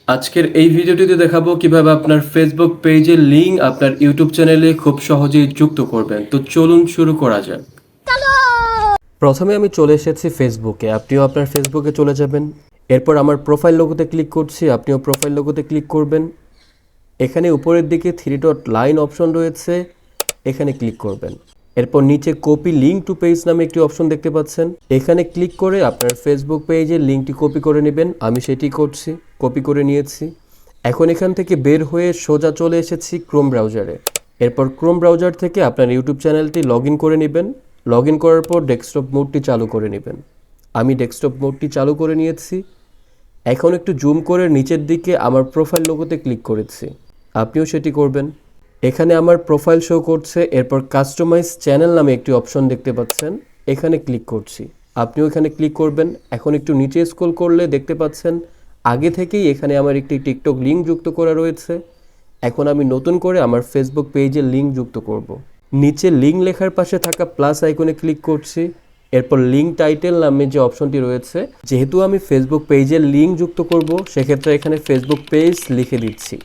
আজকের এই ভিডিওটিতে দেখাবো কিভাবে আপনার ফেসবুক পেজের লিংক আপনার ইউটিউব চ্যানেলে খুব সহজেই যুক্ত করবেন। তো চলুন শুরু করা যাক। প্রথমে আমি চলে এসেছি ফেসবুকে, আপনিও আপনার ফেসবুকে চলে যাবেন। এরপর আমার প্রোফাইল লোগোতে ক্লিক করছি, আপনিও প্রোফাইল লোগোতে ক্লিক করবেন। এখানে উপরের দিকে 3 ডট লাইন অপশন রয়েছে, এখানে ক্লিক করবেন। এরপর নিচে কপি লিঙ্ক টু পেজ নামে একটি অপশন দেখতে পাচ্ছেন, এখানে ক্লিক করে আপনার ফেসবুক পেজের লিঙ্কটি কপি করে নেবেন। আমি সেটি করছি, কপি করে নিয়েছি। এখন এখান থেকে বের হয়ে সোজা চলে এসেছি ক্রোম ব্রাউজারে। এরপর ক্রোম ব্রাউজার থেকে আপনার ইউটিউব চ্যানেলটি লগ ইন করে নেবেন। লগ ইন করার পর ডেস্কটপ মোডটি চালু করে নেবেন। আমি ডেস্কটপ মোডটি চালু করে নিয়েছি। এখন একটু জুম করে নিচের দিকে আমার প্রোফাইল লোগোতে ক্লিক করেছি, আপনিও সেটি করবেন। এখানে আমার প্রোফাইল শো করছে। এরপর কাস্টমাইজ চ্যানেল নামে একটি অপশন দেখতে পাচ্ছেন, এখানে ক্লিক করছি, আপনিও এখানে ক্লিক করবেন। এখন একটু নিচে স্ক্রল করলে দেখতে পাচ্ছেন আগে থেকেই এখানে আমার একটি টিকটক লিঙ্ক যুক্ত করা রয়েছে। এখন আমি নতুন করে আমার ফেসবুক পেজের লিঙ্ক যুক্ত করব। নিচে লিঙ্ক লেখার পাশে থাকা প্লাস আইকনে ক্লিক করছি। এরপর লিঙ্ক টাইটেল নামে যে অপশনটি রয়েছে, যেহেতু আমি ফেসবুক পেজের লিঙ্ক যুক্ত করব সেক্ষেত্রে এখানে ফেসবুক পেজ লিখে দিচ্ছি।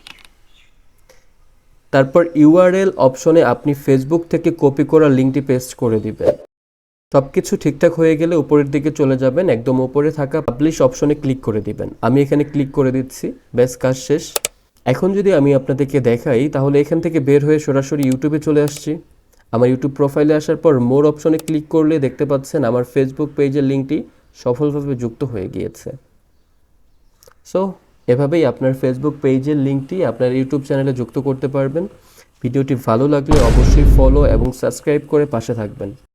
তারপর ইউআরএল অপশনে আপনি ফেসবুক থেকে কপি করা লিঙ্কটি পেস্ট করে দিবেন। সব কিছু ঠিকঠাক হয়ে গেলে উপরের দিকে চলে যাবেন, একদম উপরে থাকা পাবলিশ অপশনে ক্লিক করে দিবেন। আমি এখানে ক্লিক করে দিচ্ছি, ব্যাস কাজ শেষ। এখন যদি আমি আপনাদেরকে দেখাই তাহলে এখান থেকে বের হয়ে সরাসরি ইউটিউবে চলে আসছি। আমার ইউটিউব প্রোফাইলে আসার পর মোর অপশনে ক্লিক করলে দেখতে পাচ্ছেন আমার ফেসবুক পেজের লিঙ্কটি সফলভাবে যুক্ত হয়ে গিয়েছে। সো এভাবেই আপনার ফেসবুক পেজের লিঙ্কটি আপনার ইউটিউব চ্যানেলে যুক্ত করতে পারবেন। ভিডিওটি ভালো লাগলে অবশ্যই ফলো এবং সাবস্ক্রাইব করে পাশে থাকবেন।